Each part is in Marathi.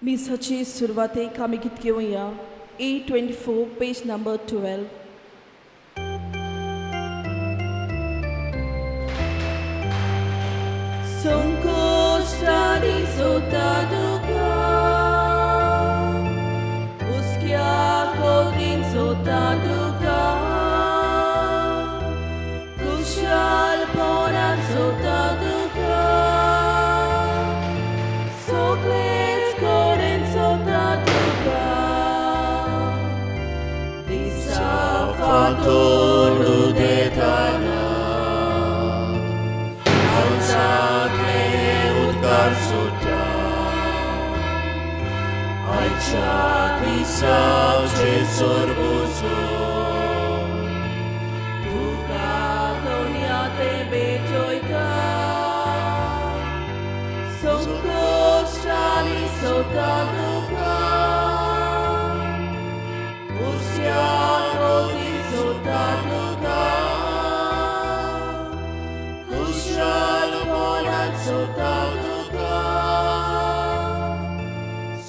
मिसाची सुरवातेक आमी कितें घेवया A24 page number 12. Sonkostrani sotaduka Uskya kodin sotaduka Kushal poran sotaduka Soklets koden sotaduka Disa fatolu detana Suta Aicia Disa Jesur Buzo Tuka Donia Te Betoika Sonkostrani Sotaduka Usya Kodin Sotaduka Kushal Polan Sotaduka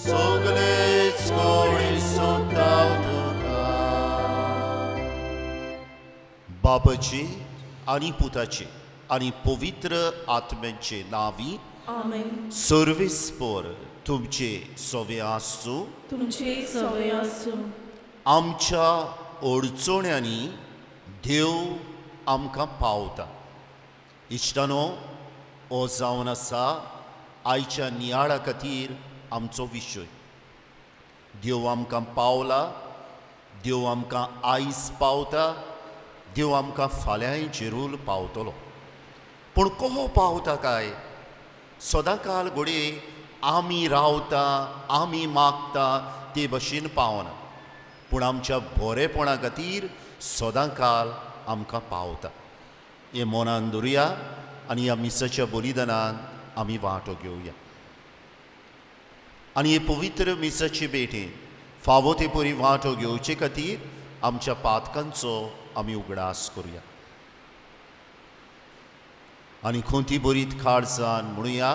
Soglec Korin Sotaduka बाबाचे आणि पुताचे आणि पवित्र आत्म्याचे नावी आमेन. सर्वेस्पर तुमचे सवे आसूं. तुमचे सवय आसूं. आमच्या अडचण्यांनी देव आमकां पावता. इश्टानो, हो जावन आसा आयच्या नियाळा खातीर आमचो विशय. देव आमकां पावला, देव आमकां आयज पावता, देव आमकां फाल्यांय जरूर पावतलो. पूण कहो पावता काय? सदांकाल घोडये आमी रावता, आमी मागता ते भशेन पावना, पूण आमच्या बरेपणा खातीर सदांकाल आमकां पावता. हे मनान दवरुया आनी ह्या मिसाच्या बलिदानान आमी वांटो घेवया. आनी हे पवित्र मिसाचे भेटेन फावो ते परी वांटो घेवचे खातीर आमच्या पातकांचो आमी उगडास करुया. आनी खोंती बरीत खाडसान म्हणुया,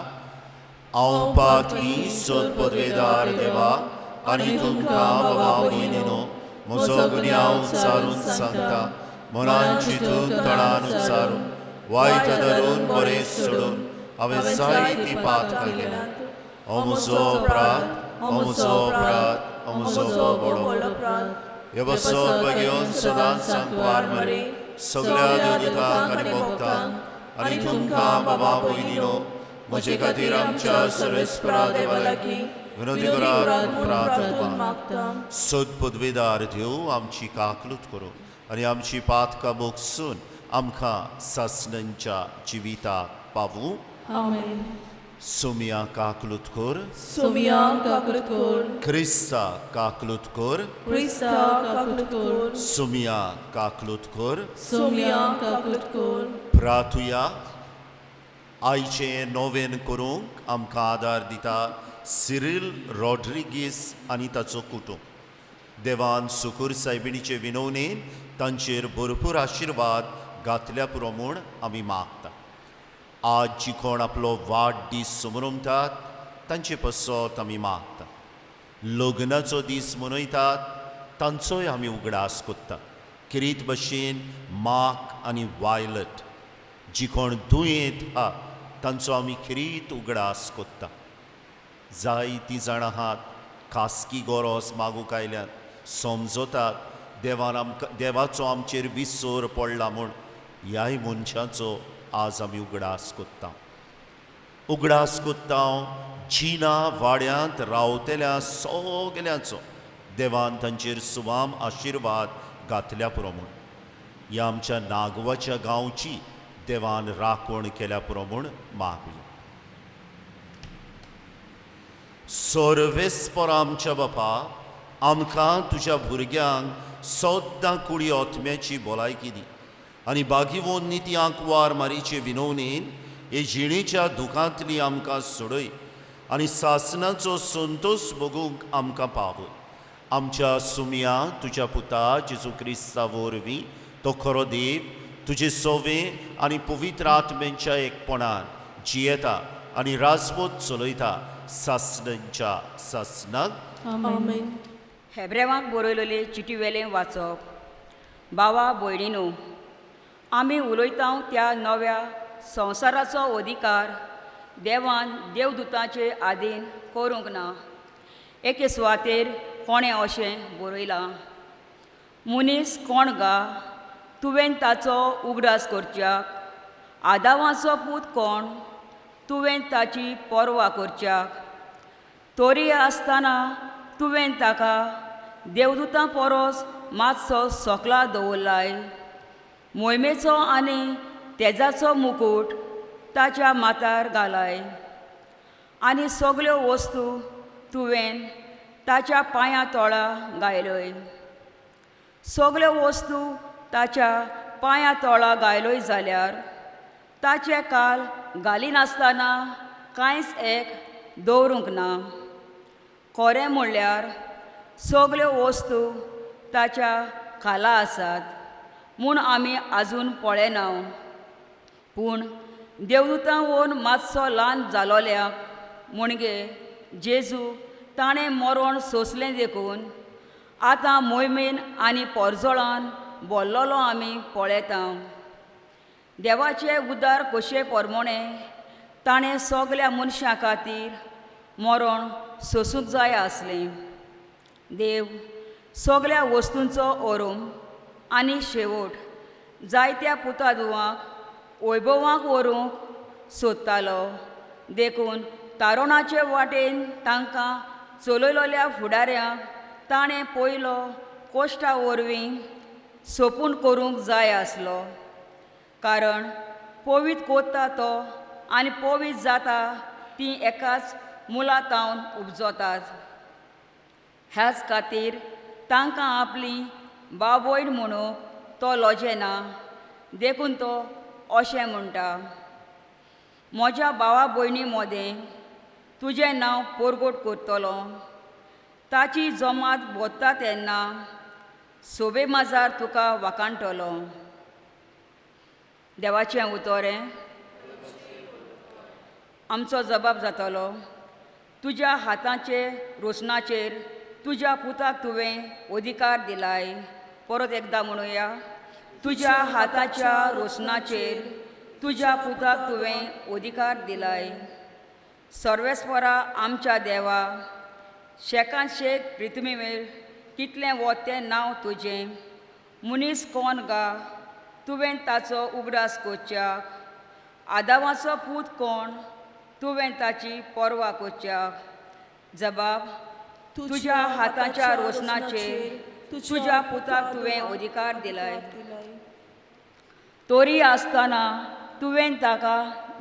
हांव पातकी सदपदवेदार देवा आनी तुमकां बाबा भयणीनो म्हजो गुन्यांव उच्चारून सांगता. मनान चिंतून तळान उच्चारून वायट धरून बरें सोडून हांवें जायतीं पातकां केल्यात. हो म्हजो अपराध, हो म्हजो अपराध, हो म्हजो व्हडलो अपराध. हे बसत घेवन सदांच सांकवार मरे सगळ्या देवदूतांक आनी भक्तांक आनी तुमकां बाबा भयणीनो म्हजे खातीर आमच्या सर्वेस्परा देवा लागीं विनोदी करात प्रार्थना मागता. सदपदवेदार देव आमची काकलूत करूं आनी आमची पातकां मोगसून आमकां सासणांच्या जिविताक पावूं. आमेन. सोमिया काकलूत कर. सोमिया काकलूत कर. क्रिस्ता काकलूत कर. क्रिस्ता काकलूत कर. सोमिया काकलूत कर. सोमिया काकलूत कर. प्रार्थुया. आयचें नोवेन करूंक आमकां आदार दिता सिरिल रॉड्रिगीस आनी ताचो कुटुंब. देवान सुकूर सायबिणीचे विनवणेन तांचेर भरपूर आशिर्वाद घातल्या पुरो म्हूण आमी मागता. आज जी कोण आपलो वाडदीस मनयतात तांचे पसत आमी मागता. लग्नाचो दीस मनयतात तांचोय आमी उगडास कोत्ता. किरीत भशेन मार्क आनी वायलट जी कोण दुयेंत हा तांचो आमी खिरीत उगडास कोत्ता. जायतीं जाणां आहात खासगी गरज मागूंक आयल्यात, समजतात देवान आमकां देवाचो आमचेर विसर पडला म्हूण ह्याय मनशाचो आज आमी उगडास कोत्ता. उगडास कोत्ता जिना वाड्यांत रावतल्या सगल्यांचो देवान तांचेर सुवाम आशिर्वाद घातल्या पुरो म्हूण. ह्या आमच्या नागवाच्या गांवची देवान राखण केल्या पुरो म्हूण मागुया. सर्वेस्पर आमच्या बापा, आमकां तुज्या भुरग्यांक सद्दां कुडी ओतम्याची भलायकी दी आनी बागीवोन निती आंकवार मारीचे विनवणेन हे जिणेच्या दुखांतली आमकां सोडय आनी सासणाचो संतोश भोगूंक आमकां पावय. आमच्या सुमिया तुज्या पुता जेजू क्रिस्ता वरवीं तो खरो देव तुजे सोवे आनी पवित्र आत्म्यांच्या एकपणान जियेता आनी राजपूत चलयता सासण्यांच्या सासणाक आमेन. हेब्रेवांक बरयलेले चिटी वेलें वाचप. भावा भयणीनो, आमी उलयता त्या नव्या संवसाराचो अधिकार देवान देवदूतांचे आदीन करूंक ना. एके सुवातेर कोणें अशें बरयलां, मनीस कोण गा तुवें ताचो उगडास करच्याक, आदावाचो पूत कोण तुवें ताची पर्वा करच्याक. तोरी आसतना तुवें ताका देवदूतां परस मातसो सोकला दवरलाय. मोहिमेचो आनी तेजाचो मुकूट ताच्या माथ्यार घालाय. आनी सगल्यो वस्तू तुवें ताच्या पांयां तोळा घायल्योय. सगल्यो वस्तू ताच्या पांयां तोळा घायल्योय जाल्यार ताचे काल घालिनासतना कांयच एक दवरूंक ना. खरें म्हणल्यार सगल्यो वस्तू ताच्या खाला आसात म्हूण आमी आजून पळयना. पूण देवदूतां वोन मातसो ल्हान जालोल्याक म्हणजे जेजू ताणें मरण सोंसलें देखून आतां मोहिमेन आनी पोरजोळान भरलोलो आमी पळयता. देवाचे उदार खोशे प्रमाणे ताणें सगल्या मनशां खातीर मरण सोंसूंक जाय आसलें. देव सगल्या वस्तूंचो ओरूम आनी शेवट जायत्या पुतादुवांक वैभवांक व्हरूंक सोदतालो. देखून तारुणाचे वाटेन तांकां चलयलोल्या फुडाऱ्यांक ताणें पयलो कोश्टा वरवीं सोपून करूंक जाय आसलो. कारण पवित कोत्ता तो आनी पवित जाता ती एकाच मुलातावन उपजोतात. ह्याच खातीर तांकां आपली भाव भयण म्हणूंक तो लजेना. देखून तो अशें म्हणटा, म्हज्या भावा भयणी मदें तुजें नांव परगट करतलो. ताची जमात बोत्ता तेन्ना सोबे माजार तुका वाकाणटलो. देवाचें उतोरें. आमचो जबाब जातलो, तुज्या हातांचे रोसनाचेर तुज्या पुताक तुवें अधिकार दिलाय. परत एकदां म्हणुया, तुज्या हाताच्या रोसनाचेर तुज्या पुताक तुवें अधिकार दिलाय. सर्वेस्परा आमच्या देवा, शेकान शेक पृथ्वीवेर कितलें वत तें नांव तुजें. मनीस कोण गा तुवें ताचो उगडास करच्याक, आदावाचो पूत कोण तुवें ताची पर्वा करच्याक. जबाब, तुज्या हाताच्या रोसनाचेर तुज्या पुताक तुवें अधिकार दिलाय. तोरी आसतना तुवें ताका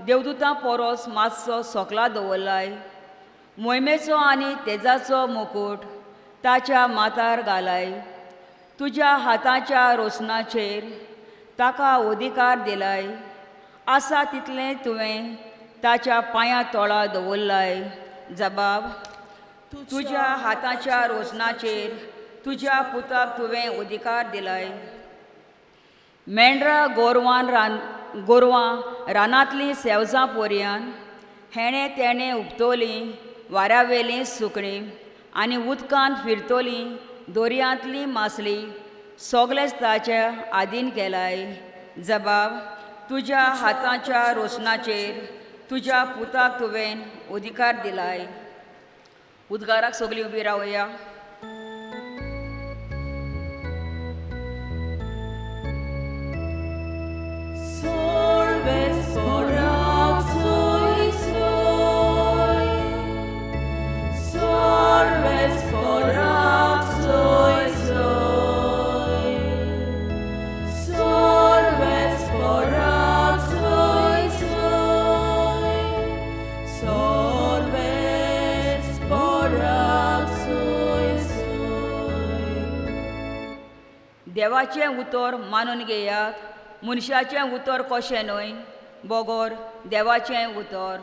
देवदूतां परस मातसो सोकला दवरलाय. मोहिमेचो आनी तेजाचो मुकूट ताच्या माथ्यार घालाय. तुज्या हाताच्या रोसनाचेर ताका अधिकार दिलाय. आसा तितलें तुवें ताच्या पांयां तोळा दवरलाय. जबाब, तुज्या हाताच्या रोसनाचेर तुज्या पुताक तुवें अधिकार दिलाय. मेंढरां गोरवां रानांतलीं सेवजां पोरयान हेणें तेणें उपतोलीं वाऱ्यावेलीं सुकणीं आनी उदकांत फिरतोलीं दर्यांतलीं मासलीं सगळेंच ताच्या आदीन केलाय. जबाब, तुज्या हाताच्या रोसनाचेर तुज्या पुताक तुवें अधिकार दिलाय. उद्गाराक सगळीं उबी रावया. देवाचें उतर मानून घेयात. मनशाचें उतर कशें न्हय, बोगोर देवाचें उतर.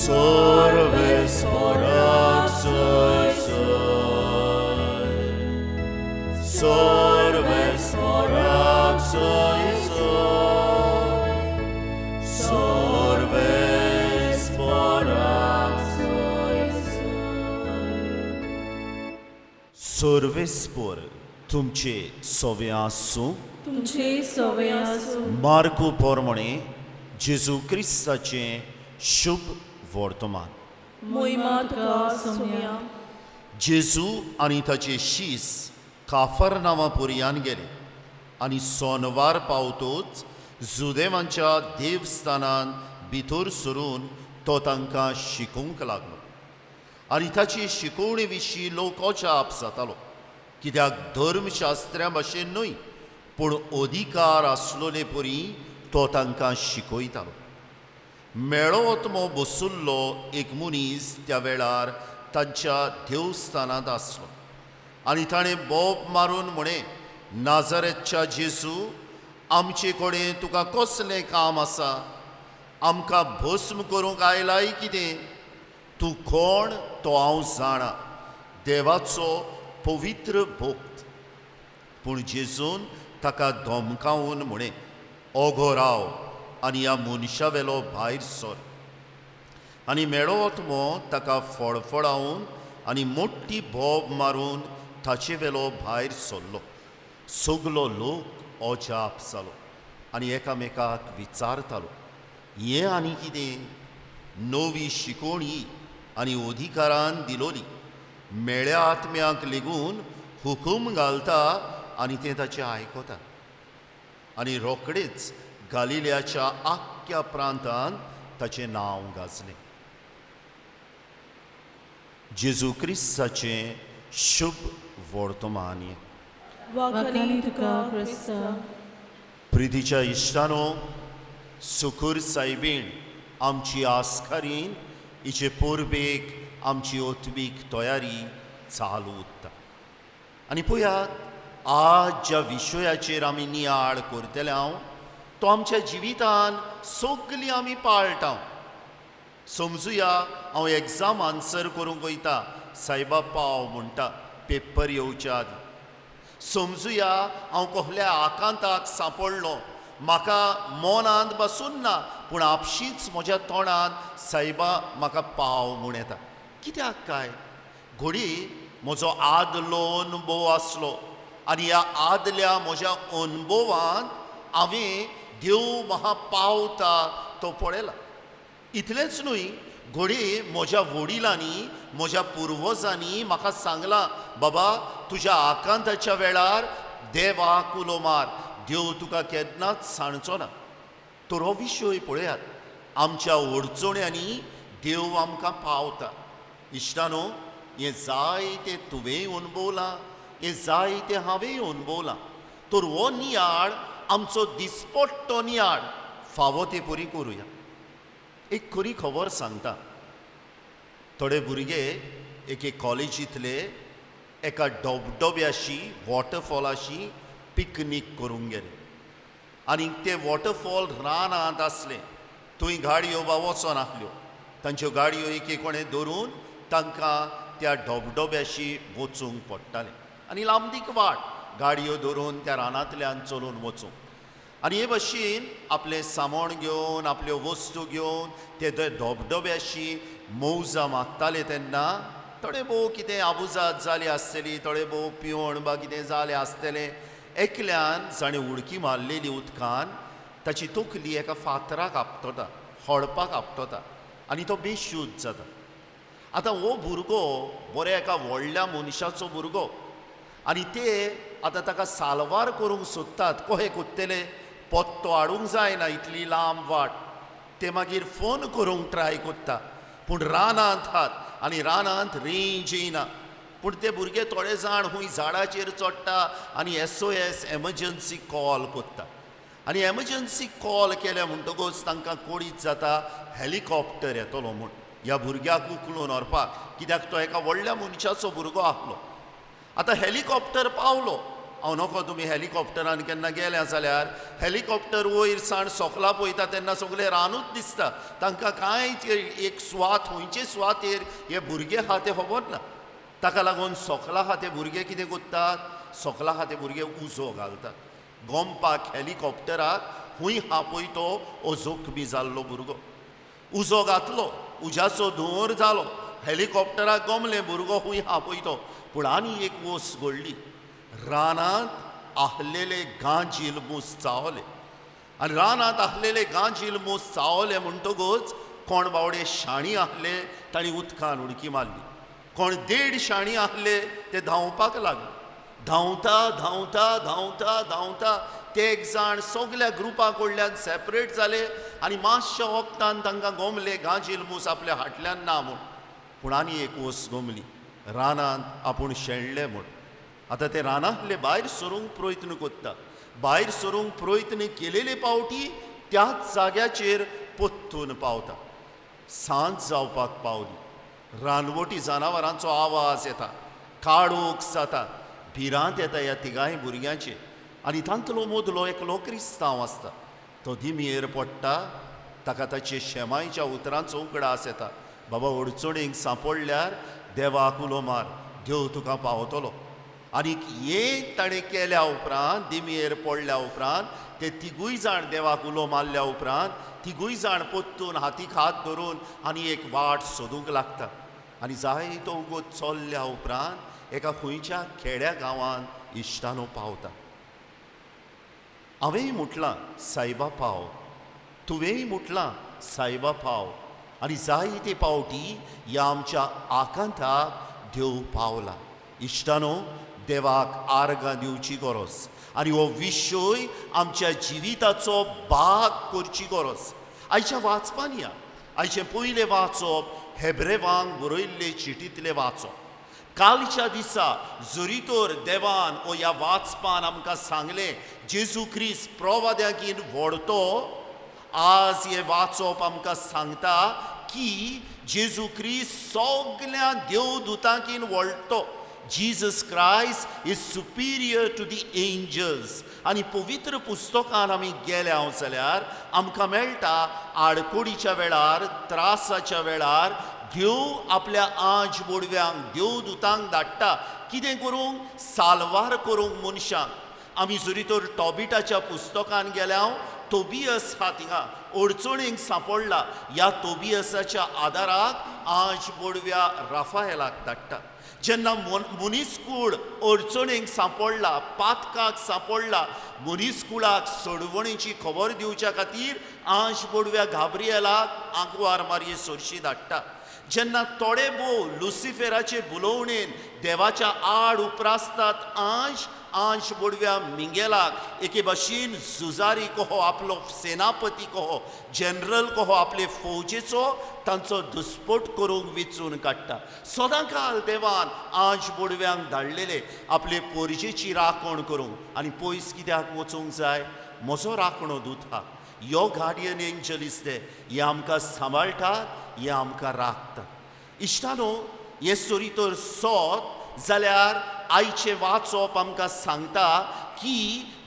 Sorves por सर्वेस्पर तुमचे सवे आसूं. तुमचे सवय आसूं. मार्को पोरमणे जेजू क्रिस्ताचें शुभ वर्तमान. मोहिमा तुका सोम्या. जेजू आनी ताचे शीस काफरनामा पर्यान गेले आनी सोनवार पावतूच जुदेवांच्या देवस्थानान भितर सरून तो तांकां शिकोवंक लागलो. आनी ताची शिकोवणे विशीं लोक अजाप जातालो, कित्याक धर्मशास्त्रा भाशेन न्हय पूण अधिकार आसलोले परी तो तांकां शिकयतालो. मेळो ओतमो बसुल्लो एक मनीस त्या वेळार तांच्या देवस्थानांत आसलो आनी ताणें बोब मारून म्हणे, नाजारेतच्या जेजू, आमचे कडेन तुका कसलें काम आसा? आमकां भस्म करूंक आयलाय कितें? तूं कोण तो हांव जाणा, देवाचो पवित्र भक्त. पूण जेजून ताका धमकावन म्हणे, ओगो राव आनी ह्या मनशा वेलो भायर सर. आनी मेळो ओतमो ताका फडफडावन आनी मोठी बोब मारून ताचे वेलो भायर सरलो. सगलो लोक अजाप जालो आनी एकामेकाक विचारतालो, हें आनी कितें? नवी शिकोवणी आनी अधिकारान दिलोली मेळ्या आत्म्याक लेगून हुकूम घालता आनी तें ताचें आयकता. आनी रोखडेच गालिल्याच्या आख्ख्या प्रांतान ताचें नांव गाजलें. जेजू क्रिस्ताचें शुभ वर्तमान. वाखाणी तुका क्रिस्ता. प्रितीच्या इश्टानो, सुखूर सायबीण आमची आस्कारीन हिचे पोरबेक आमची ओतमीक तयारी चालू उरता. आनी पळयात, आज ज्या विशयाचेर आमी नियाळ करतले हांव, तो आमच्या जिवितान सगळीं आमी पाळटा. समजुया हांव एग्जाम आन्सर करूंक वयता, सायबा पाव म्हणटा पेपर येवच्या आदीं. समजुया हांव कसल्या आकांताक सांपडलो, म्हाका मनांत बसून ना पूण आपशींच म्हज्या तोंडांत सायबा म्हाका पाव म्हूण येता. कित्याक काय? घडी म्हजो आदलो अनुभव आसलो आनी ह्या आदल्या म्हज्या अनुभवांत हांवें देव म्हाका पावता तो पळयला. इतलेंच न्हय, घडी म्हज्या वडिलांनी म्हज्या पुर्वजांनी म्हाका सांगलां, बाबा तुज्या आकांताच्या वेळार देवाक उलो मार, देव तुका केन्नाच सांडचो ना. तो हो विशय पळयात, आमच्या अडचण्यांनी देव आमकां पावता. इश्टानो, हें जायतें तुवेंय अनुभवलां, हें जायतें हांवेंय अनुभवलां. तर हो नियाळ आमचो दिसपट्टो नियाळ फावो ते परी करुया. एक खरी खबर सांगता. थोडे भुरगे एके कॉलेजींतले एका धबधब्याशी वॉटरफॉलाशी पिकनीक करूंक गेले आनी ते वॉटरफॉल रानांत आसले. थंय गाडयो वचो नासल्यो. तांच्यो गाडयो एके कोणे धरून तांकां त्या धबधब्याशी वचूंक पडटालें आनी लांबीक वाट गाडयो धरून त्या रानांतल्यान चलून वचूंक. आनी हे भाशेन आपलें सामोण घेवन, आपल्यो वस्तू घेवन ते धबधब्याशी मौजां मारताले तेन्ना थोडे भोव कितें आबुजात जाली आसतली, थोडे भोव पिवण बा कितें जालें आसतलें. एकल्यान जाणें उडकी मारलेली उदकान ताची तकली एका फातराक आपटता, हळपाक आपटता आनी तो बेशुद्ध जाता. आतां हो भुरगो बरो एका व्हडल्या मनशाचो भुरगो आनी ते आतां ताका साल्वार करूंक सोदतात. कशें कोत्तेले? पत्तो हाडूंक जायना, इतली लांब वाट. ते मागीर फोन करूंक ट्राय कोत्ता पूण रानांत आहात आनी रानांत रेंज येयना. पूण ते भुरगे थोडे जाण खूंय झाडाचेर चडटा आनी SOS एमर्जन्सी कॉल कोत्ता. आनी एमर्जन्सी कॉल केल्या म्हणटकूच तांकां कळीत जाता हेलिकॉप्टर येतलो म्हूण ह्या भुरग्याक उखलून व्हरपाक, कित्याक तो एका व्हडल्या मनशाचो भुरगो आसलो. आतां हेलिकॉप्टर पावलो. हांव नकळो तुमी हेलिकॉप्टरान केन्ना गेल्या जाल्यार हेलिकॉप्टर वयर सावन सकला पळयता तेन्ना सगळें रानूच दिसता. तांकां कांयच एक सुवात खंयचे सुवातेर हे भुरगे आहा ते खबर ना. ताका लागून सकला आहा ते भुरगे कितें कोत्तात? सकला आहा ते भुरगे उजो घालतात. गोंमपाक हेलिकॉप्टराक खूंय आहा पळय तो जखमी जाल्लो भुरगो उजो घातलो, उज्याचो धुंवर जालो, हेलिकॉप्टराक गमलें भुरगो खूंय हा पळय तो. पूण आनी एक वोस घडली. रानांत आहलेले गांजील मूस चावले. आनी रानांत आहलेले गांजील मूस चावले म्हणटकूच कोण बावडे शाणी आहले तांणी उदकान उडकी मारली. कोण 1.5 शाणी आहले ते धांवपाक लागले. धांवता धांवता धांवता धांवता ते एक जाण सगल्या ग्रुपा कडल्यान सेपरेट जाले आनी मातशा वखदान तांकां गमले गांजील मूस आपल्या हाटल्यान ना म्हूण. पूण आनी एक वोस गमली. रानांत आपूण शेणले म्हूण. आतां ते रानांतले भायर सरूंक प्रयत्न कोत्ता. भायर सरूंक प्रयत्न केलेले पावटी त्याच जाग्याचेर पत्तून पावता. सांज जावपाक पावली. रानवटी जनावरांचो आवाज येता. काळोख जाता. भिरांत येता ह्या तिगांय भुरग्यांचेर. आनी तांतलो मदलो एकलो क्रिस्तांव आसता. तो दिमेर पडटा. ताका ताचे शेमायच्या उतरांचो उगडास येता. बाबा अडचणीक सांपडल्यार देवाक उलो मार, देव तुका पावतलो. आनीक हें ताणें केल्या उपरांत दिमेर पडल्या उपरांत ते तिगूय जाण देवाक उलो मारल्या उपरांत तिगूय जाण पत्तून हातीक हात धरून आनी एक वाट सोदूंक लागता. आनी जायतो उगोत चल्ल्या उपरांत एका खंयच्या खेड्या गांवांत इश्टानो पावता. हांवेंय म्हटलां सायबा पाव, तुवेंय म्हटलां सायबा पाव. आनी जायते पावटी ह्या आमच्या आकांताक देव पावला. इश्टानो, देवाक आर्गां दिवची गरज आनी हो विशय आमच्या जिविताचो भाग करची गरज. आयच्या वाचपान या. आयचें पयलें वाचप हेब्रेवांक बरयल्ले चिठींतलें वाचप. कालच्या दिसा जरी तर देवान हो ह्या वाचपान आमकां सांगलें जेजू क्रिस्त प्रवाद्याकीन व्हडतो, आज हे वाचप आमकां सांगता की जेजू क्रिस्त सगल्या देवदूतांकीन व्हडतो. Jesus Christ is superior to the angels. आनी पवित्र पुस्तकान आमी गेल्या जाल्यार आमकां मेळटा आडकोडीच्या वेळार, त्रासाच्या वेळार देव आपल्या आंज बोडव्यांक देवदूतांक धाडटा. कितें करूंक? साल्वार करूंक मनशांक. आमी जरी तर टॉबिटाच्या पुस्तकान गेल्या, तोबियस हा थिंगा अडचणीक सांपडला. ह्या तोबियसाच्या आदाराक आंज बोडव्या राफाएलाक धाडटा. जेन्ना मनीसकूळ अडचणीक सांपडला, पातकाक सांपडला, मनीसकुळाक सोडवणेची खबर दिवच्या खातीर आंश बोडव्या गाब्रिएलाक आंकवार मारये सोरशी धाडटा. जेन्ना थोडे भोव लुसिफेराचे बुलोवणेन देवाच्या आड उपरासतात आंश बोडव्या मिंगेलाक एके भाशेन झुजारी कहो, आपलो सेनापती कहो, जनरल कहो आपले फौजेचो तांचो दुस्पट करूंक वेचून काडटा. सदांकाल देवान आंज बोडव्यांक धाडलेले आपले पोरजेची राखण करूंक. आनी पयस कित्याक वचूंक जाय? म्हजो राखणो दूत हा. यो गार्डियन एंजल इज ते. हे आमकां सांबाळटात, हे आमकां राखतात. इश्टानो, हे सरी तर सोत जाल्यार आयचे वाचप आमकां सांगता की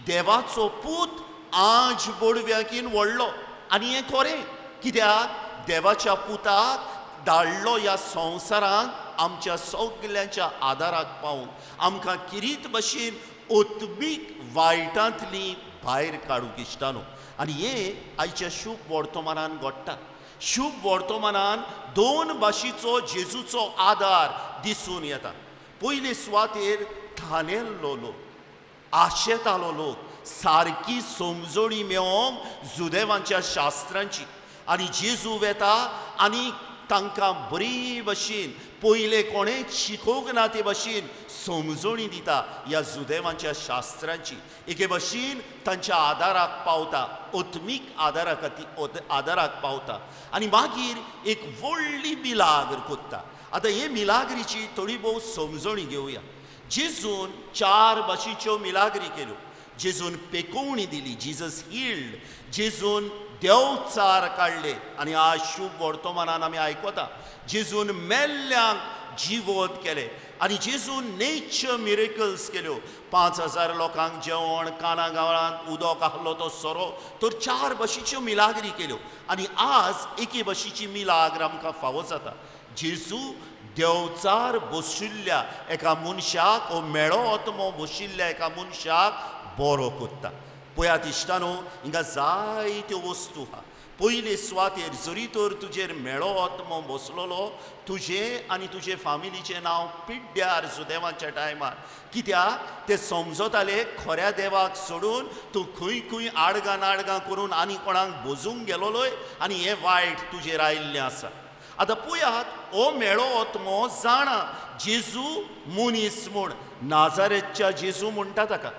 देवाचो पूत आंज बोडव्याकीन व्हडलो. आनी हें खरें. कित्याक? देवाच्या पुताक धाडलो ह्या संवसारांत आमच्या सगल्यांच्या आदाराक पावूंक, आमकां किरीत भाशेन ओतमीक वायटांतली भायर काडूंक. इश्टानो, आनी हें आयच्या शुभ वर्तमानान घडटा. शुभ वर्तमानान 2 भाशेचो जेजूचो आदार दिसून येता. पयले सुवातेर ठाणेल्लो लोक, आशेतालो लोक, सारकी समजणी मेळोंक जुदेवांच्या शास्त्रांची. आनी जेजू वेता आनी तांकां बरी भाशेन पयले कोणेंच शिकोवंक ना ते भाशेन समजणी दिता ह्या जुदेवांच्या शास्त्रांची. एके भाशेन तांच्या आदाराक पावता, ओतमीक आदाराक पावता. आनी मागीर एक व्हडली मिलाग्र कोत्ता. आतां हे मिलाग्रीची थोडी भोव समजणी घेवया. जेजून 4 भाशेच्यो मिलाग्री केल्यो. जेजून पेकोवणी दिली, जीजस हील्ड. जेजून देवचार काडले आनी आज शुभ वर्तमानान आमी आयकता. जेजून मेल्ल्यांक जिवोत केले. आनी जेजून नेचर मिरेकल्स केल्यो. 5000 लोकांक जेवण, काना गांवांत उदक आहलो तो सोरो. तर 4 भाशेच्यो मिलाग्री केल्यो. आनी आज एके भाशेची मिलाग्र आमकां फावो जाता. जेजू देवचार बशिल्ल्या एका मनशाक, हो मेळो आत्मो बशिल्ल्या एका मनशाक बरो कोत्ता. पळयात इश्टानो, हिंगा जायत्यो वस्तू आहा. पयले सुवातेर जरी तर तुजेर मेळो आत्मो बसलोलो तुजें आनी तुजे फामिलीचें नांव पिड्ड्यार सुदैवाच्या टायमार, कित्याक ते समजताले खऱ्या देवाक सोडून तूं खंय खंय आडगां करून आनी कोणाक बोजूंक गेलोलोय आनी हें वायट तुजेर आयिल्लें आसा. आतां पळयात, हो मेळो आत्मो जाणा जेजू मनीस म्हूण, नाजारेतच्या जेजू म्हणटा ताका.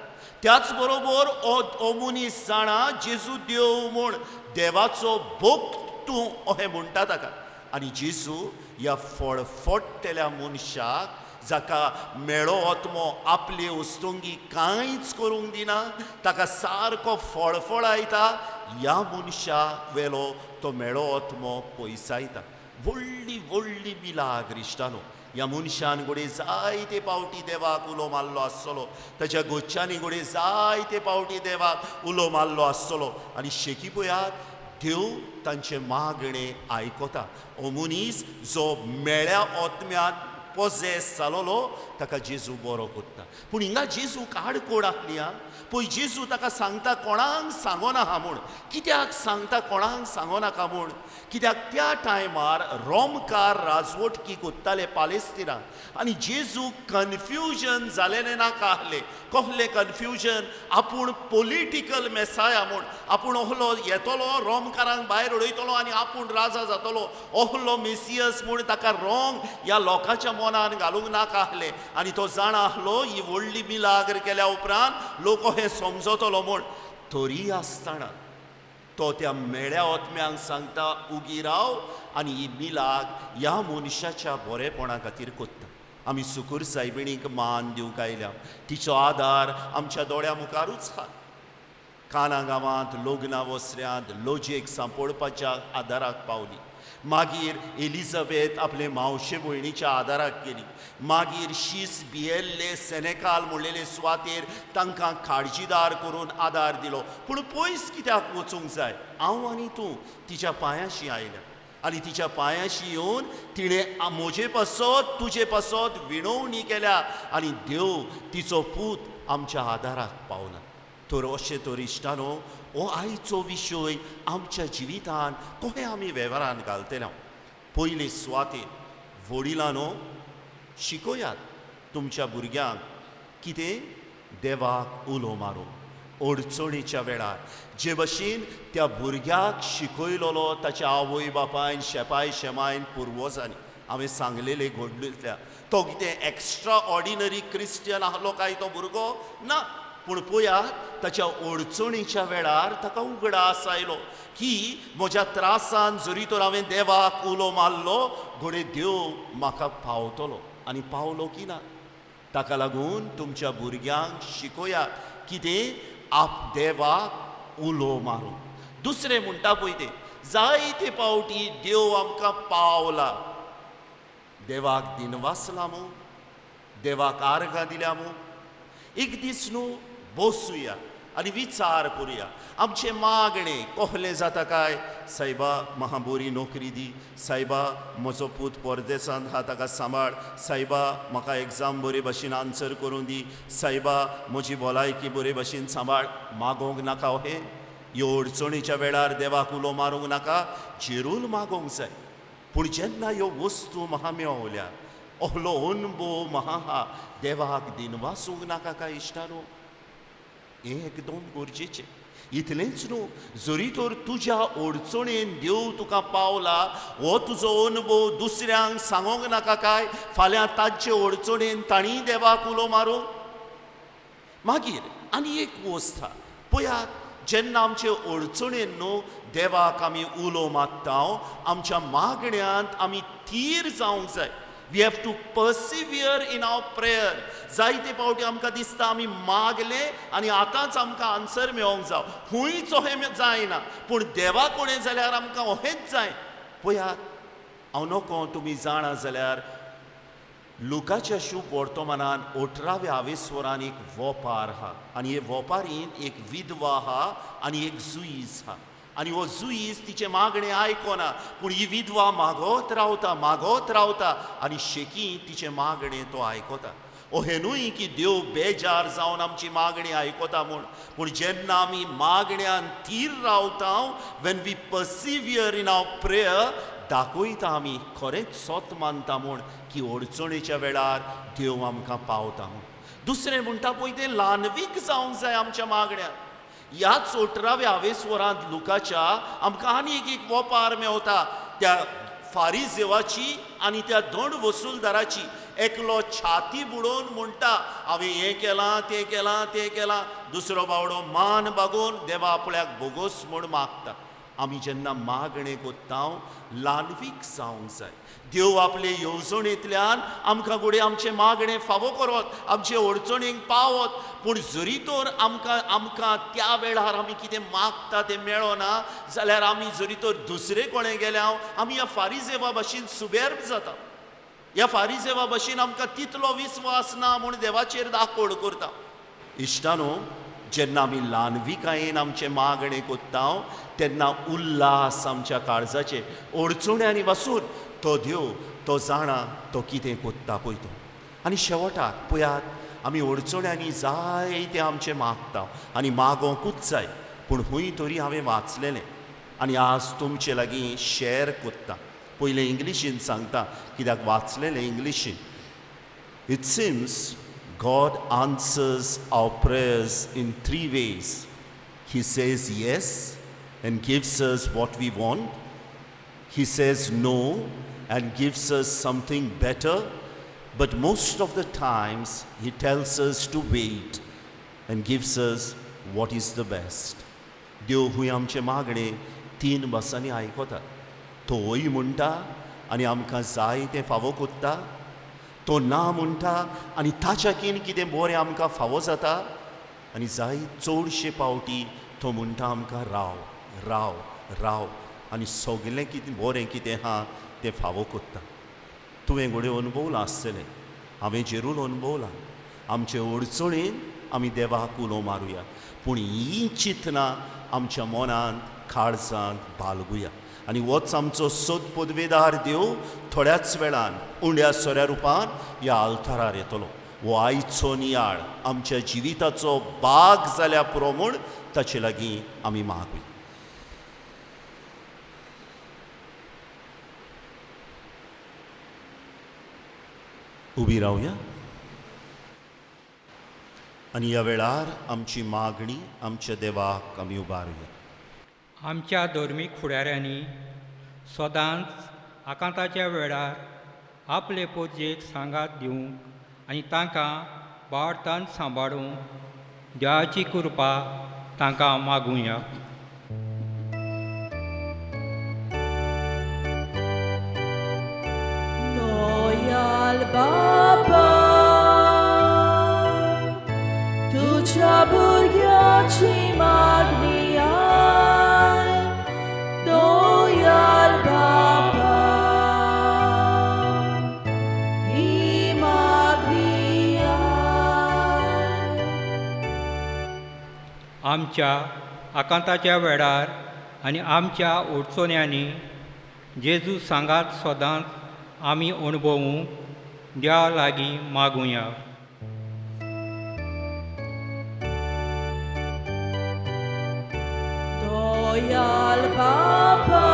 त्याच बरोबर हो मनीस जाणा जेजू देव म्हूण, देवाचो भक्त तूं अहें म्हणटा ताका. आनी जेजू ह्या फळफट्टेल्या मनशाक जाका मेळो आत्मो आपले वस्तुंगी कांयच करूंक दिना, ताका सारको फळफळायता, ह्या मनशा वेलो तो मेळो आत्मो पयसायता. व्हडली व्हडली मिलाग्र इश्टानो, ह्या मनशान घोडे जायते पावटी देवाक उलो मारलो आसतलो, ताच्या गोच्च्यांनी घोडे जायते पावटी देवाक उलो मारलो आसतलो, आनी शेकी पळयात देव तांचे मागणें आयकता. हो मनीस जो मेळ्या आत्म्यांत पोजेस जालोलो ताका जेजू बरो कोत्ता. पूण हिंगा जेजूक आडकोड आसली आं. पळय, जेजू ताका सांगता कोणाक सांगोना म्हूण. कित्याक सांगता कोणाक सांगोनाका म्हूण? कित्याक त्या टायमार रोमकार राजवटकी कोत्ताले पालेस्तिनाक, आनी जेजू कन्फ्युजन जालेलें नाका आहलें. कसलें कन्फ्युजन? आपूण पॉलिटिकल मेसाया म्हूण, आपूण ohलो येतलो, रोमकारांक भायर उडयतलो आनी आपूण राजा जातलो, ohलो मेसियस म्हूण ताका रोंग ह्या लोकांच्या मनान घालूंक नाका आहलें. आनी तो जाणा आहलो ही व्हडली मिलाग्र केल्या उपरांत लोक हें समजतलो म्हूण. तरी आसतना तो त्या मेळ्या आत्म्यांक सांगता उगी राव आनी ही मिलाग ह्या मनशाच्या बरेपणा खातीर कोत्ता. आमी सुकूर सायबिणीक मान दिवंक आयल्या. तिचो आदार आमच्या दोळ्या मुखारूच आसा. काना गांवांत लग्ना वसऱ्यांत लोजयेक सांपडपाच्या आदाराक पावली. मागीर एलिझाबेथ आपले मावशे भयणीच्या आदाराक गेली. मागीर शीस बियेल्ले सेनेकाल म्हणलेले सुवातेर तांकां काळजीदार करून आदार दिलो. पूण पयस कित्याक वचूंक जाय? हांव आनी तूं तिच्या पांयाशी आयल्या, आनी तिच्या पांयाशी येवन तिणें म्हजे पासत तुजे पासत विणवणी केल्या, आनी देव तिचो पूत आमच्या आदाराक पावला. तर अशें तर इश्टानो, हो आयचो विशय आमच्या जिवितान कशें आमी वेव्हारान घालतले. पयले सुवातेर वडिलांनो, शिकोयात तुमच्या भुरग्यांक कितें देवाक उलो मारूंक. अडचणीच्या वेळार जे भशेन त्या भुरग्याक शिकयलोलो ताच्या आवय बापायन, शेपाय शेमायन, पुर्वजांनी हांवें सांगलेले घडलेल्या, तो कितें एक्स्ट्रा ऑर्डिनरी क्रिस्टियन आहलो काय तो भुरगो? ना. पूण पळयात, ताच्या अडचणीच्या वेळार ताका उगडास आयलो की म्हज्या त्रासान जरी तर हांवें देवाक उलो मारलो, घोडे देव म्हाका पावतलो. आनी पावलो की ना? ताका लागून तुमच्या भुरग्यांक शिकोयात कितें देवाक उलो मारूंक. दुसरें म्हणटा पळय तें, जायते पावटी देव आमकां पावला. देवाक दिनवासला मू, देवाक आर्गां दिल्या मू. एक दीस न्हू बसूया आनी विचार करुया आमचे मागणे कसले जाता काय. सायबा म्हाका बरी नोकरी दी, सायबा म्हजो पूत परदेसांत आहा ताका सांबाळ, सायबा म्हाका एग्जाम बरे भशेन आन्सर करूं दी, सायबा म्हजी भलायकी बरे भशेन सांबाळ. मागोंक नाका हे. ह्यो अडचणीच्या वेळार देवाक उलो मारूंक नाका, जेरूल मागोंक जाय. पूण जेन्ना ह्यो वस्तू म्हाका मेळल्या, ohlo अनुभव म्हाका आहा, देवाक दिनवासूंक नाका काय इश्टानो? हें एकदम गरजेचें. इतलेंच न्हू, जरी तर तुज्या अडचणेन देव तुका पावला, हो तुजो अनुभव दुसऱ्यांक सांगोंक नाका काय? फाल्यां ताचे अडचणेन तांणी देवाक उलो मारूं. मागीर आनी एक वस्त आहा, पळयात, जेन्ना आमचे अडचणेन न्हू देवाक आमी उलो मारता, आमच्या मागण्यांत आमी थीर जावंक जाय. We have to persevere in our prayer. जायते पावटी आमकां दिसता आमी मागले आनी आतांच आमकां आन्सर मेळोंक जाय. खूंयच अहें जायना, पूण देवा कोणें जाल्यार आमकां अहेंच जाय. पळयात, हांव नोको तुमी जाणा जाल्यार लुकाच्या शुभ वर्तमानान 18व्या आवेस्वरान एक वोपार आहा, आनी हे वोपारीन एक विधवा आहा आनी एक जुईज आहा. आनी हो जुईज तिचे मागणे आयकोना, पूण ही विधवा मागोत रावता आनी शेकी तिचे मागणे तो आयकोता. ओहेनूय की देव बेजार जावन आमची मागणी आयकोता पूण जेन्ना आमी मागण्यान थीर रावता when we persevere in our prayer दाखयता आमी खरेंच सोत मानता की अडचणीच्या वेळार देव आमकां पावता दुसरें म्हणटा पळय तें ल्हानवीक जावंक जाय आमच्या मागण्यान ह्याच 18व्या वरांत लुकाच्या आमकां आनी एक वोपार मेवता त्या फारिजेवाची आनी त्या दंड वसूलदाराची एकलो छाती बुडोवन म्हणटा हांवें हें केलां तें केलां तें केलां दुसरो बावडो मान बागोवन देवा आपल्याक बोगोस म्हूण मागता आमी जेन्ना मागणे कोत्ता ल्हानवीक जावंक जाय देव आपले येवजणेंतल्यान आमकां घोडे आमचे मागणे फावो करत आमचे अडचणीक पावत पूण जरी तर आमकां त्या वेळार आमी कितें मागता तें मेळना जाल्यार आमी जरी तर दुसरे कोणे गेल्या आमी ह्या फारिजेवा भाशेन सुबेर्ब जाता ह्या फारिजेवा भाशेन आमकां तितलो विस्वास ना म्हूण देवाचेर दाखोड करता इश्टानो जेन्ना आमी ल्हानविकायेन आमचे मागणे कोत्ता तेन्ना उल्हास आमच्या काळजाचे अडचण्यांनी वचून तो देव तो जाणा तो कितें कोत्ता पळय तो आनी शेवटाक पळयात आमी अडचण्यांनी जाय तें आमचें मागता आनी मागोंकूच जाय पूण खूंय तरी हांवें वाचलेलें आनी आज तुमचे लागीं शॅर कोत्ता पयलें इंग्लिशीन सांगता कित्याक वाचलेलें इंग्लिशीन it seems God answers our prayers in 3 ways. He says yes and gives us what we want. He says no and gives us something better. But most of the times, He tells us to wait and gives us what is the best. देव हुंय आमचे मागणे 3 भासांनी आयकोता तो होय म्हणटा आनी आमकां जाय तें फावो कोत्ता तो ना म्हणटा आनी ताच्याकीन कितें बरें आमकां फावो जाता आनी जाय चडशे पावटी तो म्हणटा आमकां राव राव राव आनी सगलें कितें बरें कितें आहा तें फावो कोत्ता तुवें घोडे अनुभवलां आसतलें हांवें जेरूल अनुभवलां आमचे अडचणीन आमी देवाक उलो मारुया पूण ही चिंतना आमच्या मनांत काळजांत बाळगुया आनी होच आमचो सद पदवेदार देव थोड्याच वेळान उंड्या सोऱ्या रुपान ह्या आल्तारार येतलो हो आयचो नियाळ आमच्या जिविताचो भाग जाल्या पुरो म्हूण ताचे लागीं आमी मागुया उबी रावया आनी ह्या वेळार आमची मागणी आमच्या देवाक आमी उबारुया आमच्या धर्मीक फुडाऱ्यांनी सदांच आकांताच्या वेळार आपले पोजेक सांगात दिवंक आनी तांकां वाडतान सांबाळूंक देवाची कृपा तांकां मागुया दयाल बाबा तुझ्या भुरग्याची मागणी दयाल बाबा ही मागणी आमच्या आकांताच्या वेळार आनी आमच्या अडचण्यांनी जेजू सांगात सदांच आमी अणभवूंक देवा लागीं मागुया दयाल बाबा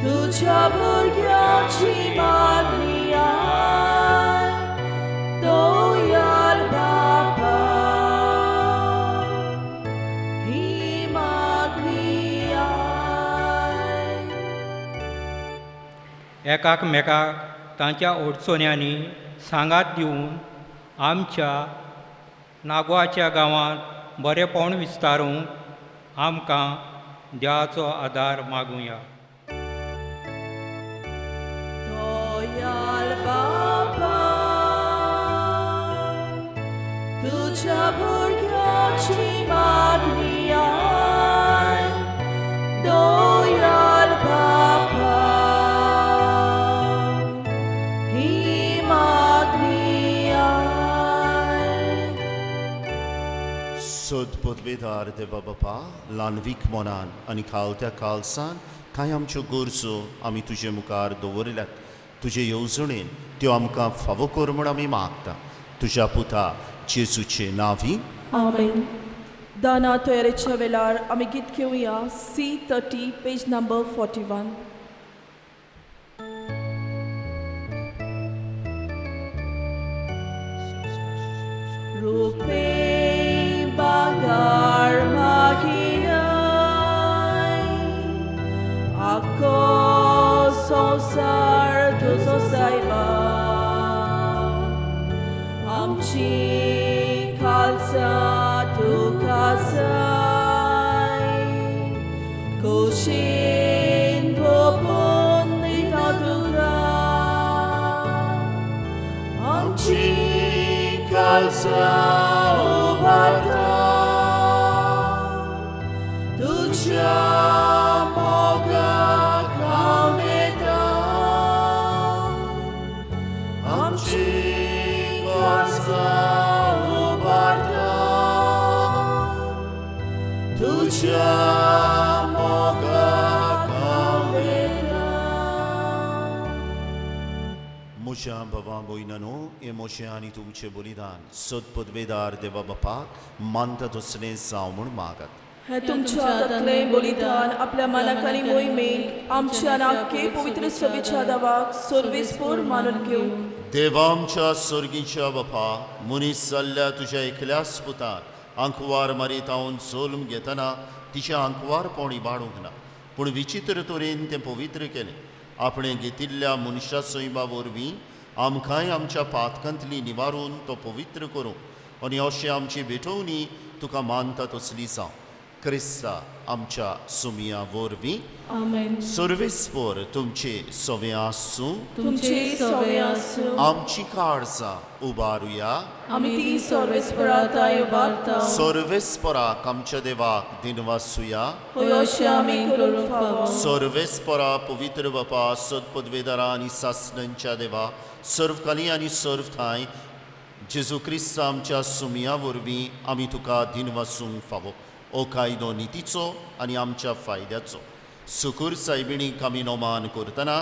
तुझ्या भुरग्याची मागणी दयाल बाबा ही मागणी एकाक मेकाक तांच्या अडचण्यांनी सांगात दिवन आमच्या नागवाच्या गांवांत बरेपण विस्तारूंक आमकां देवाचो आदार मागुया दयाल बाबा तुझ्या भुरग्याची मागणी दयाल बाबा ही मागणी सद पदवेदार देवा बापा ल्हानवीक मनान आनी खालत्या काळसान कांय आमच्यो गरजो आमी तुजे मुखार दवरल्यात तुजे येवजणेन त्यो आमकां फावो कर म्हूण आमी मागता तुज्या पुता जेजूचे नांवी. आमेन. दाना तयारेच्या वेळार आमी गीत घेवया C30 page number 41. Rupe bagar maginay, ako संसार तुझो सायबा, आमची खालसा तुका जाय, कुशीन भोपून दिता तुका, आमची खालसा उबारता, तुझ्या मोगाक हांव येता, आमची खालसा उबारता, तुझ्या मोगाक हांव येता. म्हज्या भावा भयणांनो, हे मोशें आनी तुमचें बलिदान सदपदवेदार देवा बापाक मानता तसलें जावं म्हूण मागात. हे तुमच्या हातांतलें बलिदान आपल्या मनाक आनी मोहिमेक आमच्या नाक्के पवित्र सभेच्या दावाक सर्वेस्पर मानून घेवं. देवा आमच्या सर्गीच्या बापा, मनीस जाल्ल्या तुज्या एकल्याच पुतान आंकवार मारीत हांव जल्म घेतना तिचें आंकवारपण इबाडूंक ना, पूण विचित्र तरेन तें पवित्र केलें. आपणें घेतिल्ल्या मनशा सैमा वरवीं आमकांय आमच्या पातकांतली निवारून तो पवित्र करूं आनी अशें आमची भेटवणी तुका मानता तसली जावं. क्रिस्ता आमच्या सुमिया वरवीं आमेन. सर्वेस्पर तुमचे सवे आसूं, तुमचे सवे आसूं, आमची काळजां उबारुया. आमी ती सर्वेस्पराताय उबारता. सर्वेस्पराक आमच्या देवाक दिनवासुया. होय अशें आमी करूंक फावो. सर्वेस्परा पवित्र बापा सदपदवेदारा आनी सासणांच्या देवा, सर्वकाली आनी सर्वथांय जेजू क्रिस्त आमच्या सुमिया वरवीं आमी तुका दिनवासूंक फावो. ओ कायदो नितीचो आनी आमच्या फायद्याचो सुकूर सायबिणीक आमी नोमान करतना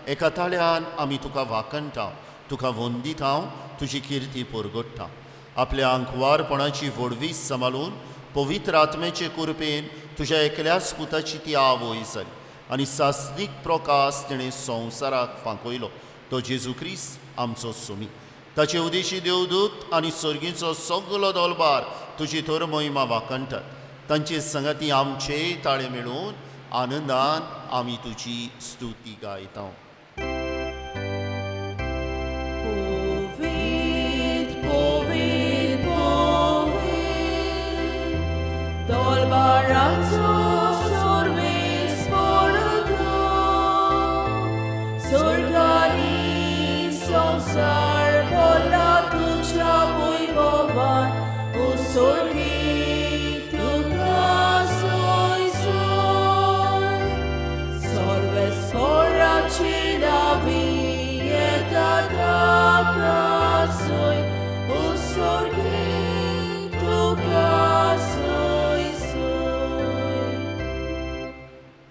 एका ताळ्यान आमी तुका वाकणटाव, तुका वंदितांव, तुजी किर्ती परगट्टाव. आपल्या आंकवारपणाची व्हडवीस सांबाळून पवित्र आत्मेचे कृपेन तुज्या एकल्याच पुताची ती आवय जाली आनी सासनीक प्रकाश तिणें संवसाराक फांकयलो, तो जेजू क्रिस्त आमचो सुमी. ताचे उदेशी देवदूत आनी सर्गीचो सगलो दलबार तुजी तर मोहिमा वाकणटात. तांचे संगती आमचे ताळे मेळून आनंदान आमी तुजी स्तुती गायता. Povit, povit, povit, dolbaranco सर्वेस्पर तो, स्वर्गानी संसार भरला तुझ्या वैभवान, ओ स्वर्गी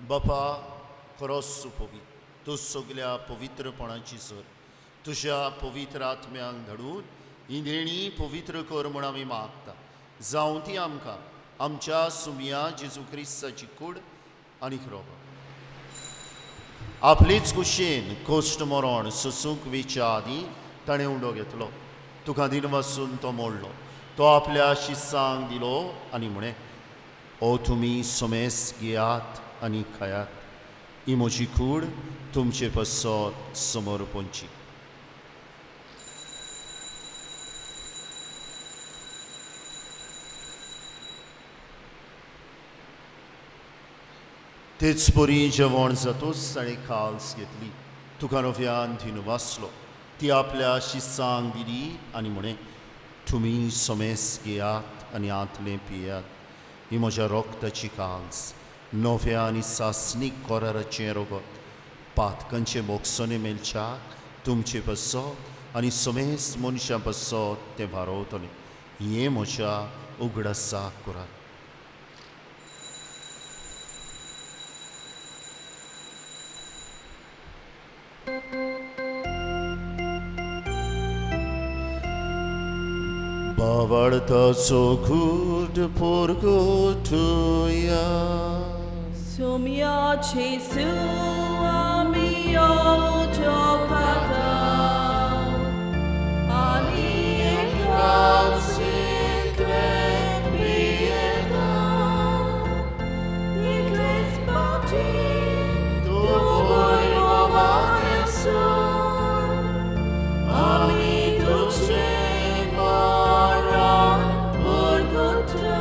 बापा खरोच सुपवी, तूं सगल्या पवित्रपणाची सर तुज्या पवित्र आत्म्यांक धाडून ही देणी पवित्र कर म्हूण आमी मागता. जावं ती आमकां आमच्या सुमिया जेजू क्रिस्ताची कूड आनी खरोबा. आपलीच कुशीन कोश्ट मरण सुसूंक वेच्या आदीं ताणें उंडो घेतलो. तुका दिनवासून तो मोडलो. तो आपल्या शिस्सांक दिलो आनी म्हणें, ओ तुमी सोमेस घेयात आनी खायात. ही म्हजी कूड तुमचे पसत समोर पोंची. तेच बरी जेवण जातूच ताणें खाल्स घेतली. तुका नव्यान दिनवासलो. ती आपल्या शिस्सांक दिली आनी म्हणें, तुमी सोमेस घेयात आनी आंतलें पियात. ही म्हज्या रोगताची काल्स, नव्या आनी सासनीक कोराराचें रोगत. पातकांचे मोगसोने मेलच्याक तुमचे पसत आनी सोमेस मनशां पसत तें वारोवतलें. हें म्हज्या उगडासाक करात. बावळताचो घूट पोरगोटुया Sumia Jesu amio jopata ani ekausin klepieta nikles pati dovoi ovaneson ami duce maran porgota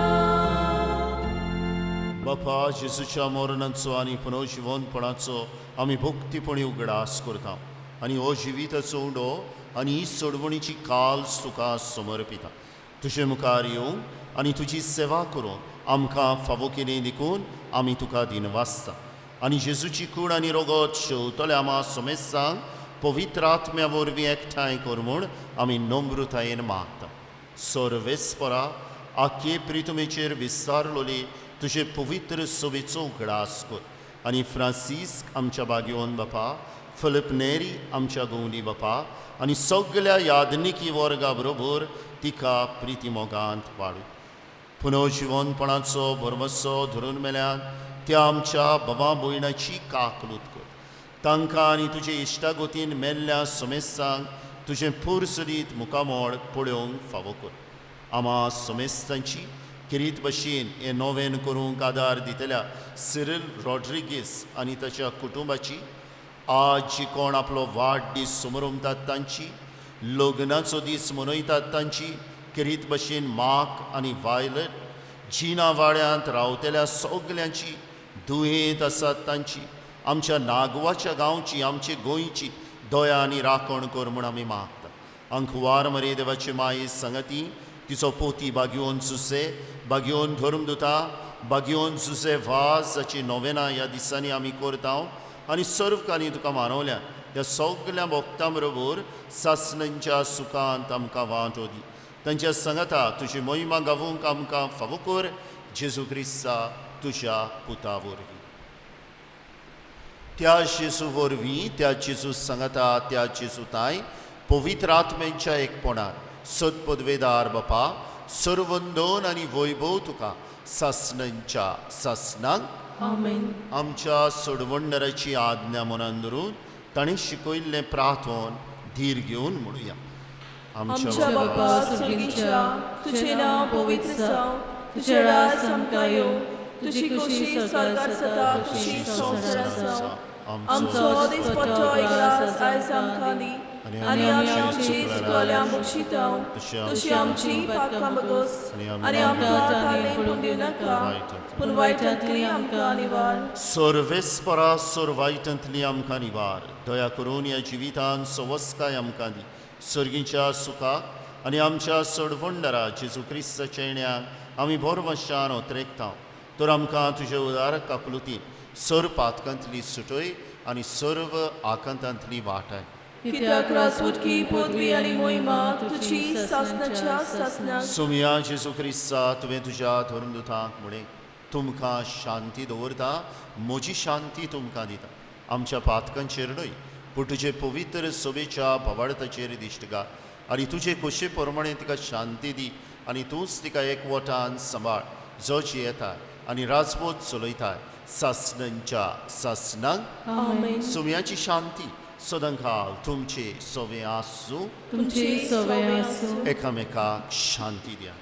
बापा जेजूच्या मरणाचो आनी पुनर्जीवनपणाचो आमी भक्तीपणी उगडास करता आनी हो जिविताचो उंडो आनी ही सोडवणीची काल तुका समर्पिता तुजे मुखार येवंक आनी तुजी सेवा करूंक आमकां फावो केली देखून आमी तुका दिनवासता आनी जेजूची कूड आनी रोगत शेवतले आमा समेस्तांक पवित्र आत्म्या वरवीं एकठांय कर म्हूण आमी नम्रतायेन मागता सर्वेस्परा आख्ये प्रितमेचेर विस्तारलोली तुजे पवित्र सोबेचो उगडास कर आनी फ्रांसिस्क आमच्या बागेवन बापा फिलिप नेरी आमच्या गवंडी बापा आनी सगळ्या यादनिकी वर्गा बरोबर तिका प्रिती मोगांत वाडू पुनर्जीवनपणाचो भरवंसो धरून मेल्यान त्या आमच्या भावा भयणाची काकलूत कर तांकां आनी तुजे इश्टागोतीन मेल्ल्या समेस्तांक तुजें पुरसरीत मुखामोळ पळोवंक फावो कर आमा समेस्तांची किरीत भशेन हे नोवेन करूंक आदार दितल्या सिरिल रॉड्रिगीस आनी ताच्या कुटुंबाची आज जी कोण आपलो वाडदीस समोरतात तांची लग्नाचो दीस मनयतात तांची किरीत भशेन मार्क आनी वायलट जिना वाड्यांत रावतल्या सगल्यांची दुयेंत आसात तांची आमच्या नागवाच्या गांवची आमचे गोंयची दया आनी राखण कर म्हूण आमी मागता अंकवार मरे देवाचे माये संगती तिचो पोती बागयोन सुसे बागयोन धर्मदुता बागयोन सुसे वाज जाची नोवेना ह्या दिसांनी आमी करता आनी सर्वकांनी तुका मानवल्या ह्या सगळ्या भक्तां बरोबर सासणांच्या सुखांत आमकां वांटो दी तांच्या संगता तुजी महिमा गावूंक आमकां फावो कर जेजू क्रिस्ता तुज्या पुता वरवीं त्या जेजू वरवीं त्या जेजू संगता त्या जेजूताय पवित्र आत्म्यांच्या एकपणान सदपदवेदार बापा सर्वंदोन आनी वैभव तुका सासणांच्या सासणांक Amen. आमच्या सोडवणदाराची आज्ञा मनान धरून ताणें शिकयल्लें प्रार्थोन धीर घेवन म्हणुया आमच्या बापा स्वर्गीच्या तुझे नाव पवित्र जावं तुझे राज आमकां येवं तुझी खुशी स्वर्गार जाता तुझी संवसारांत जावं आमचो दिसपट्टो एकदांच आयज आमकां दी आनी आमी आमची चुकलेल्यांक बक्षितांव तशी आमची पातकां बगस आनी आमकां ताळें पडूंक दिवं नाका पूण वायटांतली आमकां निवार सर्वेस्परा सर्वायटांतली आमकां निवार दया करून ह्या जिवितान सवस्काय आमकां दी सर्गीच्या सुखाक आनी आमच्या सोडवणदारा जेजू क्रिस्ताच्या येण्याक आमी बोरवशान ओतरेकता तर आमकां तुजे उदारक काकलुतीन सर्व पातकांतली सुटय आनी सर्व आकांतांतली वाटाय कित्याक राजवटकी पदवी आनी मोहिमा तुजी सासणाच्या सासणाक सुमया जेजू क्रिस्ता तुवें तुज्या धर्मदुतांक म्हणे तुमकां शांती दवरता म्हजी शांती तुमकां दिता आमच्या पातकांचेर न्हय पूण तुजे पवित्र सोबेच्या भवाडताचेर दिश्ट घाल आनी तुजे खोशे प्रमाणे तिका शांती दी आनी तूंच तिका एकवटान सांबाळ जो जी येताय आनी राजवट चलयताय सासणांच्या सासणांक आमेन सुमयाची शांती सदांकाल तुमचे सोवे आसूं तुमची सवय आसूं एकामेकाक शांती द्या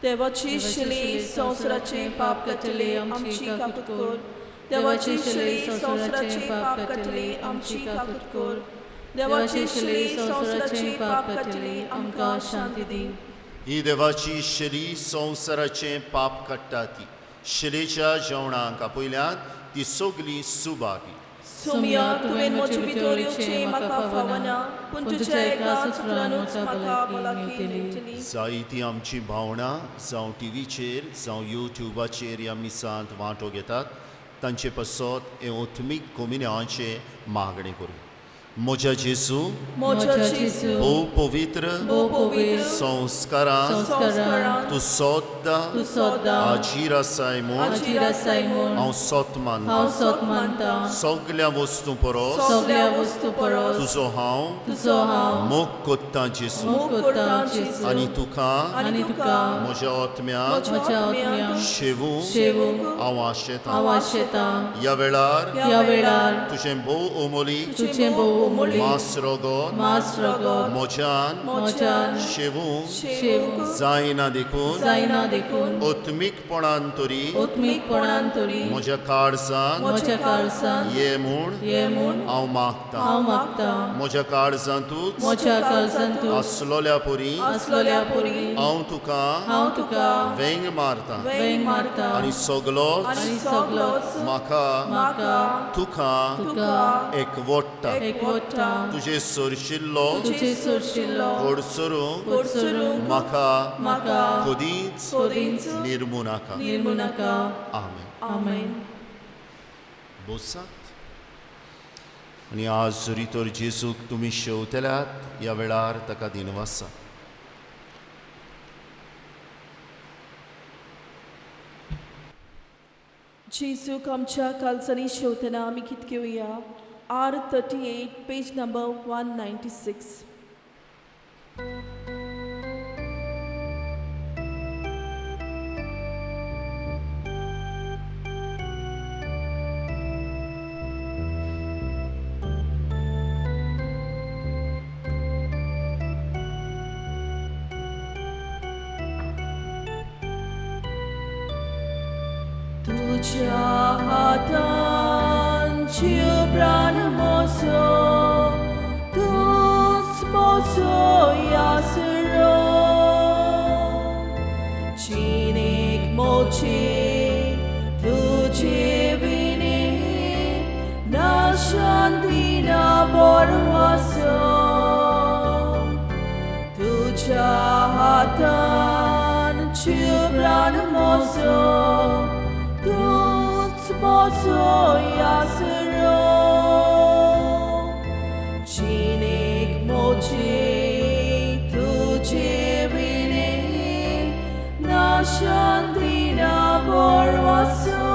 देवाची शिली संवसाराचे पाप कटले आमची काकूट कर देवाची शिली संवसाराचे पाप कटले आमची काकूट कर देवाची शिली संवसाराचे पाप कटले आमकां शांती दी ही देवाची शिली संवसाराचे पाप काडटा ती शिलेच्या जेवणाक आपयल्यान ती सगली सुबागी सोमया तुवें म्हजे भितोरीचे म्हाका फावना पूण तुज्या एका सुत्रानूच म्हाका भलायकी मेळटली जायती आमची भावना जावं टीव्हीचेर जावं युट्यूबाचेर ह्या मिसांत वांटो घेतात तांचे पासत हे ओथमीक कोमिन्याचे मागणे करूं म्हज्या जेजू म्हज्या जेजू भोव पवित्र भोव पवित्र संस्कारान संस्कारान तूं सद्दां तूं सद्दां हाजीर आसाय म्हूण हाजीर आसाय म्हूण हांव सत मानतां हांव सत मानतां सगल्या वस्तू परस सगल्या वस्तू परस तुजो हांव तुजो हांव मोग कोत्तां जेजू मोग करतां जेजू आनी तुका आनी तुका म्हज्या आत्म्याक म्हज्या आत्म्याक शेवूंक शेवूंक हांव आशेतां हांव आशेतां ह्या वेळार ह्या वेळार तुजें भोव अमोलीक तुजें भोव अमोलीक मास रगत मास रगत म्हज्यान म्हज्यान शेवूंक शेवूंक जायना देखून जायना देखून ओत्मीकपणान तरी ओत्मीकपणान तरी म्हज्या काळजान म्हज्या काळजान ये म्हूण ये म्हूण हांव मागतां हांव मागतां म्हज्या काळजांतूच म्हज्या काळजांतूच आसलोल्या परी आसलोल्या परी हांव तुका हांव तुका वेंग मारतां वेंग मारतां आनी सगलोच आनी सगलोच म्हाका म्हाका तुका तुका एकवटता एकवटां तुजे सरशिल्लो तुजे सोडशिल्लो ओडसरूंक ओडसरूंक म्हाका म्हाका कदींच कदींच निर्मू नाका निर्मू नाका आमेन आमेन बोसात आनी आज जरी तर जेजूक तुमी शेवतल्यात ह्या वेळार ताका दिनवासा जेजूक आमच्या काळजांनी शेवतना आमी कितें घेवया R38 पेज नंबर 196 तुझ्या हातान जीव प्राण मोसो तूच मोसो यासरो चिनेक मोचे तुझे विने ना शांती ना बोरवासो तुझ्या हातान जीव प्राण मोसो तुच मोसो यासरो चिनेक मोचे तुझे विने ना शांती ना बोरवासो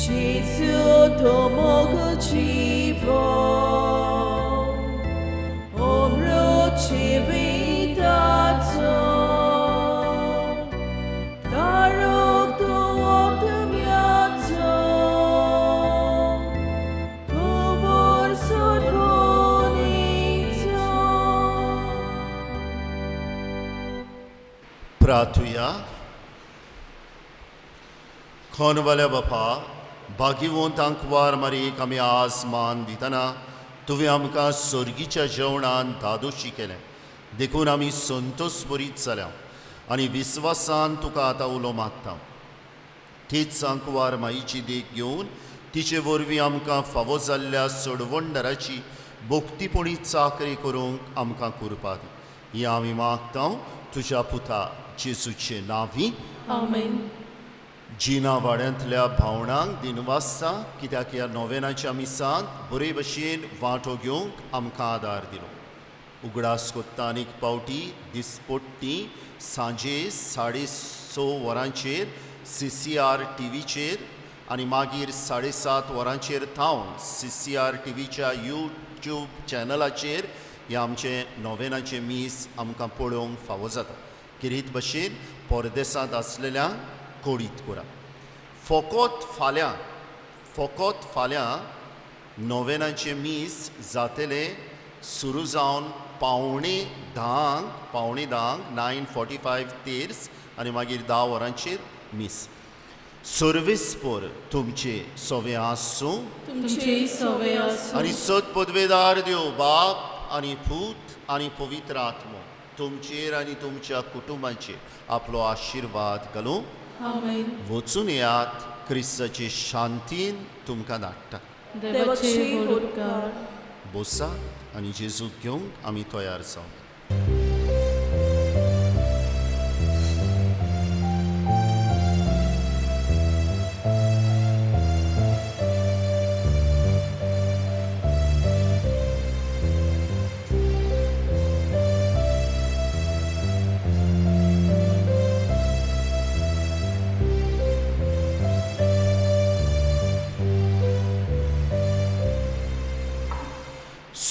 जेजू तो मोग जीवो omroci witaco darok tu optymiaco powór sodwonico प्रार्थुया खोनवाल्या बापा भाग्यवंतांक वार मारीक आमी आज मान दितना तुवें आमकां सर्गीच्या जेवणान दादोशी केलें देखून आमी संतोश बरीत जाल्या आनी विस्वासान तुका आतां उलो मागता तीच सांकवार माईची देख घेवन तिचे वरवीं आमकां फावो जाल्ल्या सोडवणदाराची भोक्तीपणी चाकरी करूंक आमकां करपा दी ही आमी मागता तुज्या पुता जेजूचे नांवी आमेन जिना वाड्यांतल्या भावणांक दिनवासता कित्याक ह्या नोवेनाच्या मिसांत बरे भशेन वांटो घेवंक आमकां आदार दिलो उगडास कोत्ता आनीक पावटी दिसपट्टी सांजे 6:30 वरांचेर CCR टीव्हीचेर आनी मागीर 7:30 वरांचेर थावन CCR टीव्हीच्या यूट्यूब चॅनलाचेर हे आमचे नोवेनाचे मीस आमकां पळोवंक फावो जाता किरीत भशेन परदेसांत आसलेल्या कोडीत करा फकत फाल्यां नोवेनाचे मीस जातले सुरू जावन पावणे धांक 9:45 तेर्स आनी मागीर 10 वरांचेर मीस सर्वीस पर तुमचे सवे आसूं तुमचे सवे आसूं आनी सत पदवेदार देव बाप आनी पूत आनी पवित्र आत्मो तुमचेर आनी तुमच्या कुटुंबाचेर आपलो आशिर्वाद घालूं आमेन वचून येयात क्रिस्ताचे शांतीन तुमकां धाडटा देवाचे उपकार बोसात आनी जेजूक घेवंक आमी तयार जावं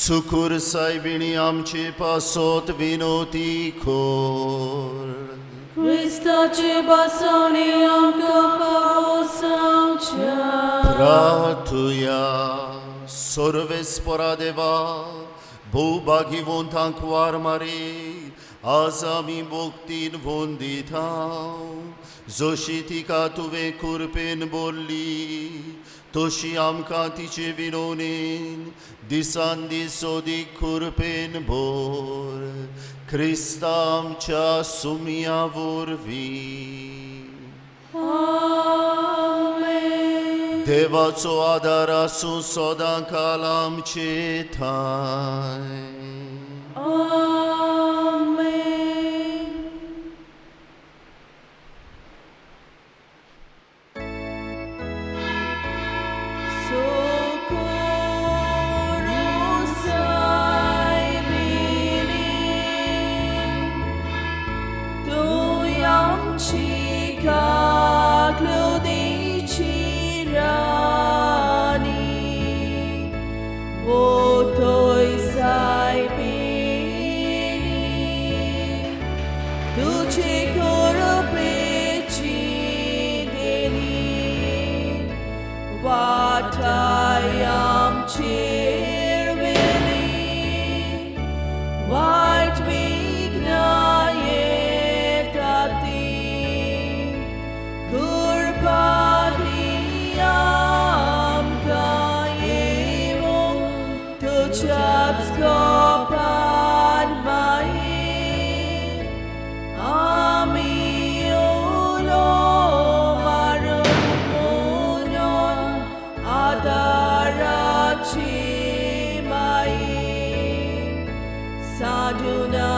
सुखुर सायबिणी आमचे पासोत विनोती खोर Chrystacie basoni amka fagosamcia. Pratuja Sorvespora deva Bhubhagivontan Kvarmari Azami Bhoktin Vonditau Zoshitika tuve kurpen bolli Toshiam kantice vinonin Disandi sodik kurpen bor Christam cha sumia vorvi Amen. Devaco adara su sodan kalam cetai Amen. Socorro saibini, tu iam cica clodicirani, votoi saibini, tu cicoro pecidini, Vatayam cirvili, White vignayetati, Kurpadiam kaimum, Tuchatskopad mai, Amiolo marun munon, Adarachi mai, Sadhuna